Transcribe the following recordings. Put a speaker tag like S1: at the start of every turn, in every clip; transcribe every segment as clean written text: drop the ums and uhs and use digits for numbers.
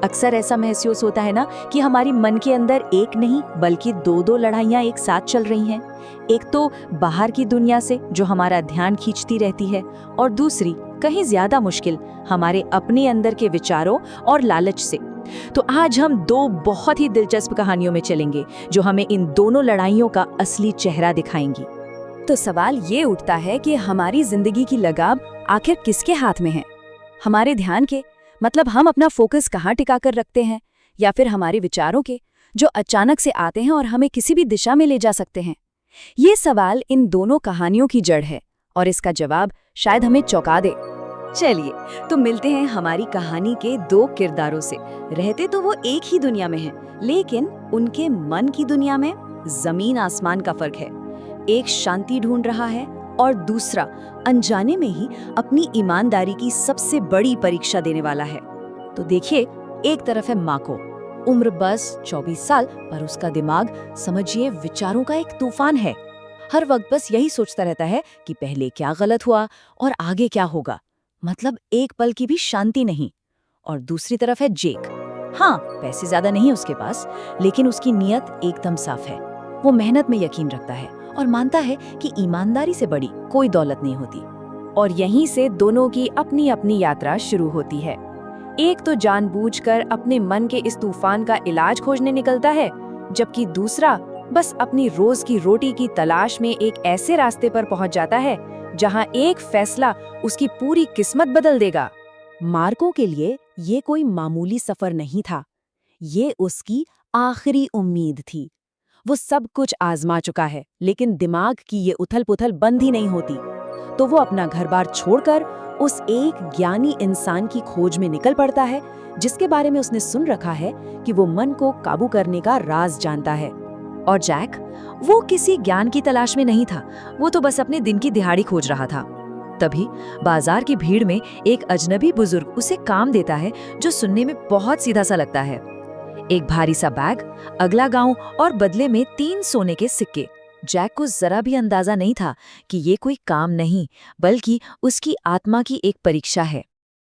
S1: अक्सर ऐसा महसूस होता है ना कि हमारी मन के अंदर एक नहीं बल्कि दो दो लड़ाइयाँ एक साथ चल रही हैं। एक तो बाहर की दुनिया से जो हमारा ध्यान खींचती रहती है, और दूसरी कहीं ज्यादा मुश्किल हमारे अपने अंदर के विचारों और लालच से। तो आज हम दो बहुत ही दिलचस्प कहानियों में चलेंगे जो हमें इन दोनों लड़ाइयों का असली चेहरा दिखाएंगी।
S2: तो सवाल ये उठता है कि हमारी जिंदगी की लगाम आखिर किसके हाथ में है? हमारे ध्यान के, मतलब हम अपना फोकस कहाँ टिका कर रखते हैं, या फिर हमारे विचारों के जो अचानक से आते हैं और हमें किसी भी दिशा में ले जा सकते हैं? ये सवाल इन दोनों कहानियों की जड़ है और इसका जवाब शायद हमें चौंका दे। चलिए तो मिलते हैं हमारी कहानी के दो किरदारों से। रहते तो वो एक ही दुनिया में हैं, लेकिन उनके मन की दुनिया में जमीन आसमान का फर्क है। एक शांति ढूंढ रहा है और दूसरा अनजाने में ही अपनी ईमानदारी की सबसे बड़ी परीक्षा देने वाला है। तो देखिए, एक तरफ है माको, उम्र बस 24 साल, पर उसका दिमाग समझिए विचारों का एक तूफान है। हर वक्त बस यही सोचता रहता है कि पहले क्या गलत हुआ और आगे क्या होगा, मतलब एक पल की भी शांति नहीं। और दूसरी तरफ है जेक। हाँ, पैसे ज्यादा नहीं उसके पास, लेकिन उसकी नीयत एकदम साफ है। वो मेहनत में यकीन रखता है और मानता है कि ईमानदारी से बड़ी कोई दौलत नहीं होती। और यहीं से दोनों की अपनी अपनी यात्रा शुरू होती है। एक तो जानबूझकर अपने मन के इस तूफान का इलाज खोजने निकलता है, जबकि दूसरा बस अपनी रोज की रोटी की तलाश में एक ऐसे रास्ते पर पहुंच जाता है जहां एक फैसला उसकी पूरी किस्मत बदल देगा। मार्को के लिए ये कोई मामूली सफर नहीं था, ये उसकी आखिरी उम्मीद थी। वो सब कुछ आजमा चुका है, लेकिन दिमाग की ये उथल-पुथल बंद ही नहीं होती। तो वो अपना घर-बार छोड़कर उस एक ज्ञानी इंसान की खोज में निकल पड़ता है, जिसके बारे में उसने सुन रखा है कि वो मन को काबू करने का राज जानता है। और जैक, वो किसी ज्ञान की तलाश में नहीं था, वो तो बस अपने दिन की दिहाड़ी खोज रहा था। तभी बाजार की भीड़ में एक अजनबी बुजुर्ग उसे काम देता है, जो सुनने में बहुत सीधा सा लगता है। एक भारी सा बैग, अगला गांव और बदले में 3 सोने के सिक्के। जैक को जरा भी अंदाजा नहीं था कि ये कोई काम नहीं, बल्कि उसकी आत्मा की एक परीक्षा है।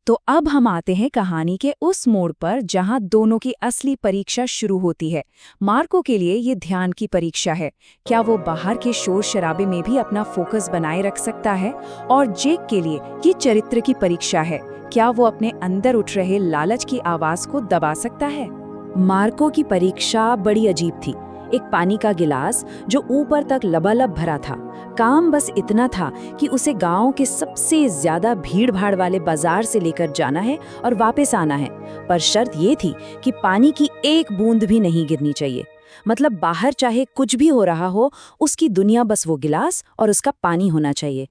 S2: तो अब हम आते हैं कहानी के उस मोड़ पर जहां दोनों की असली परीक्षा शुरू होती है। मार्को के लिए ये ध्यान की परीक्षा है। क्या वो बाहर के शोर शराबे में भी अपना फोकस बनाए रख सकता है? और जेक के लिए ये चरित्र की परीक्षा है। क्या वो अपने अंदर उठ रहे लालच की आवाज को दबा सकता है? मार्को की परीक्षा बड़ी अजीब थी। एक पानी का गिलास जो ऊपर तक लबालब भरा था। काम बस इतना था कि उसे गांव के सबसे ज्यादा भीड़-भाड़ वाले बाजार से लेकर जाना है और वापस आना है। पर शर्त ये थी कि पानी की एक बूंद भी नहीं गिरनी चाहिए। मतलब बाहर चाहे कुछ भी हो रहा हो, उसकी दुनिया बस वो गिलास और उसका पानी होना चाहिए।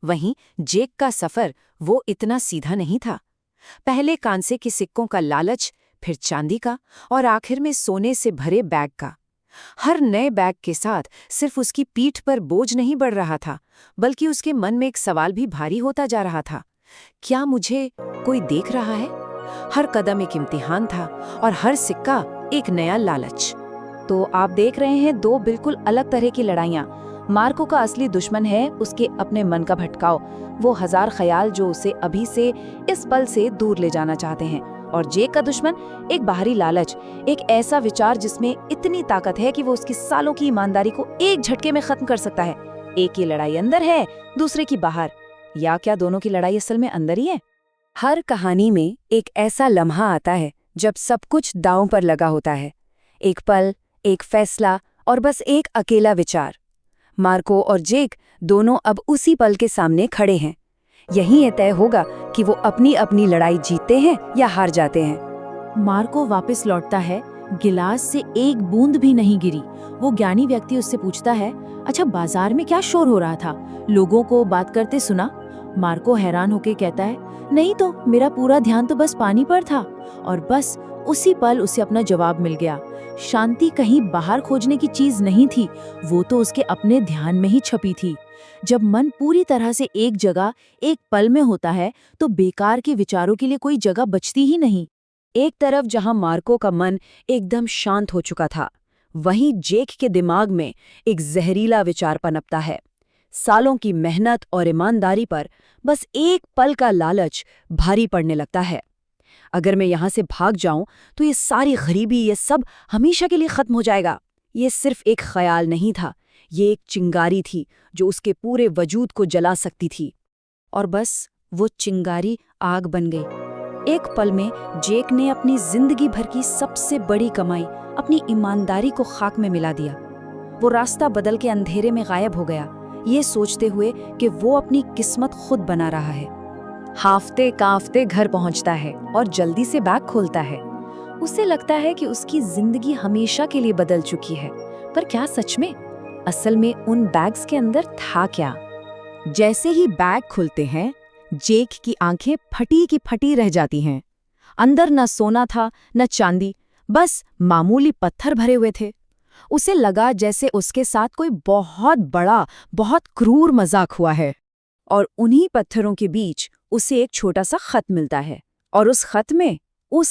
S2: वहीं जेक का सफर वो इतना सीधा नहीं था। पहले कांसे के सिक्कों का लालच, फिर चांदी का, और आखिर में सोने से भरे बैग का। हर नए बैग के साथ सिर्फ उसकी पीठ पर बोझ नहीं बढ़ रहा था, बल्कि उसके मन में एक सवाल भी भारी होता जा रहा था। क्या मुझे कोई देख रहा है? हर कदम एक इम्तिहान था और हर सिक्का एक नया लालच। तो आप देख रहे हैं दो बिल्कुल अलग तरह की लड़ाइयाँ। मार्को का असली दुश्मन है उसके अपने मन का भटकाव, वो 1000 ख्याल जो उसे अभी से इस पल से दूर ले जाना चाहते हैं। और जेक का दुश्मन एक बाहरी लालच, एक ऐसा विचार जिसमें इतनी ताकत है कि वो उसकी सालों की ईमानदारी को एक झटके में खत्म कर सकता है। एक की लड़ाई अंदर है, दूसरे की बाहर, या क्या दोनों की लड़ाई असल में अंदर ही है? हर कहानी में एक ऐसा लम्हा आता है जब सब कुछ दांव पर लगा होता है। एक पल, एक फैसला और बस एक अकेला विचार। मार्को और जेक दोनों अब उसी पल के सामने खड़े हैं। यही तय होगा कि वो अपनी अपनी लड़ाई जीतते हैं या हार जाते हैं। मार्को वापस लौटता है, गिलास से एक बूंद भी नहीं गिरी। वो ज्ञानी व्यक्ति उससे पूछता है, अच्छा बाजार में क्या शोर हो रहा था? लोगों को बात करते सुना? मार्को हैरान होकर कहता है, नहीं तो, मेरा पूरा ध्यान तो बस पानी पर था। और बस उसी पल उसे अपना जवाब मिल गया। शांति कहीं बाहर खोजने की चीज नहीं थी, वो तो उसके अपने ध्यान में ही छपी थी। जब मन पूरी तरह से एक जगह एक पल में होता है, तो बेकार के विचारों के लिए कोई जगह बचती ही नहीं। एक तरफ जहां मार्को का मन एकदम शांत हो चुका था, वहीं जेक के दिमाग में एक जहरीला विचार पनपता है। सालों की मेहनत और ईमानदारी पर बस एक पल का लालच भारी पड़ने लगता है। अगर मैं यहाँ से भाग जाऊं तो ये सारी गरीबी, ये सब हमेशा के लिए खत्म हो जाएगा। ये सिर्फ एक ख्याल नहीं था, ये एक चिंगारी थी जो उसके पूरे वजूद को जला सकती थी। और बस वो चिंगारी आग बन गई। एक पल में जेक ने अपनी जिंदगी भर की सबसे बड़ी कमाई, अपनी ईमानदारी को खाक में मिला दिया। वो रास्ता बदल के अंधेरे में गायब हो गया, ये सोचते हुए कि वो अपनी किस्मत खुद बना रहा है। हाफते कांफते घर पहुंचता है और जल्दी से बैग खोलता है। उसे लगता है कि उसकी जिंदगी हमेशा के लिए बदल चुकी है, पर क्या सच में? असल में उन बैग्स के अंदर था क्या? जैसे ही बैग खुलते हैं, जेक की आंखें फटी की फटी रह जाती हैं। अंदर न सोना था न चांदी, बस मामूली पत्थर भरे हुए थे। उसे लगा जैसे उसके साथ कोई बहुत बड़ा, बहुत क्रूर मजाक हुआ है। और उन्हीं पत्थरों के बीच उसे एक छोटा सा खत मिलता है, और उस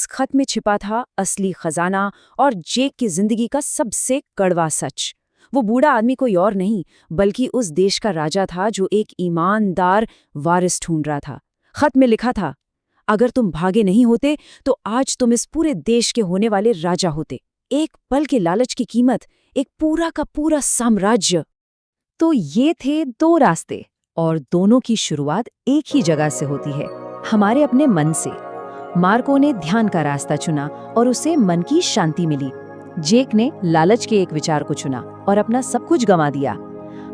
S2: खत में छिपा था असली खजाना और जेक की जिंदगी का सबसे कड़वा सच। वो बूढ़ा आदमी कोई और नहीं बल्कि उस देश का राजा था जो एक ईमानदार वारिस ढूंढ रहा था। खत में लिखा था, अगर तुम भागे नहीं होते तो आज तुम इस पूरे देश के होने वाले राजा होते। एक पल के लालच की कीमत, एक पूरा का पूरा साम्राज्य। तो ये थे दो रास्ते, और दोनों की शुरुआत एक ही जगह से होती है, हमारे अपने मन से। मार्को ने ध्यान का रास्ता चुना और उसे मन की शांति मिली। जेक ने लालच के एक विचार को चुना और अपना सब कुछ गंवा दिया।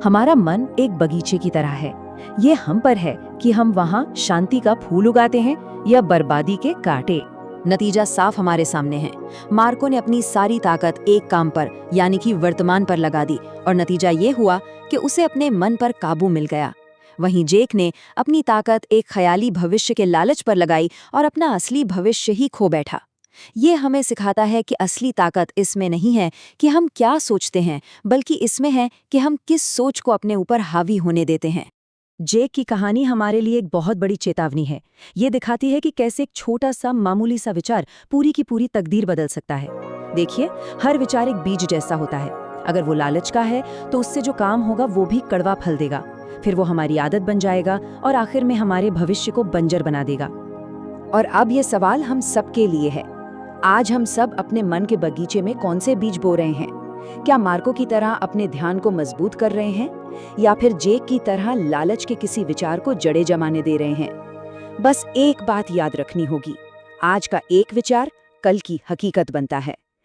S2: हमारा मन एक बगीचे की तरह है, ये हम पर है कि हम वहाँ शांति का फूल उगाते हैं या बर्बादी के कांटे। नतीजा साफ हमारे सामने है। मार्को ने अपनी सारी ताकत एक काम पर, यानी कि वर्तमान पर लगा दी, और नतीजा ये हुआ कि उसे अपने मन पर काबू मिल गया। वहीं जेक ने अपनी ताकत एक ख्याली भविष्य के लालच पर लगाई और अपना असली भविष्य ही खो बैठा। ये हमें सिखाता है कि असली ताकत इसमें नहीं है कि हम क्या सोचते हैं, बल्कि इसमें है कि हम किस सोच को अपने ऊपर हावी होने देते हैं। जेक की कहानी हमारे लिए एक बहुत बड़ी चेतावनी है। ये दिखाती है कि कैसे एक छोटा सा मामूली सा विचार पूरी की पूरी तकदीर बदल सकता है। देखिए, हर विचार एक बीज जैसा होता है। अगर वो लालच का है तो उससे जो काम होगा वो भी कड़वा फल देगा, फिर वो हमारी आदत बन जाएगा और आखिर में हमारे भविष्य को बंजर बना देगा। और अब ये सवाल हम सबके लिए है, आज हम सब अपने मन के बगीचे में कौन से बीज बो रहे हैं? क्या मार्को की तरह अपने ध्यान को मजबूत कर रहे हैं, या फिर जेक की तरह लालच के किसी विचार को जड़े जमाने दे रहे हैं? बस एक बात याद रखनी होगी, आज का एक विचार कल की हकीकत बनता है।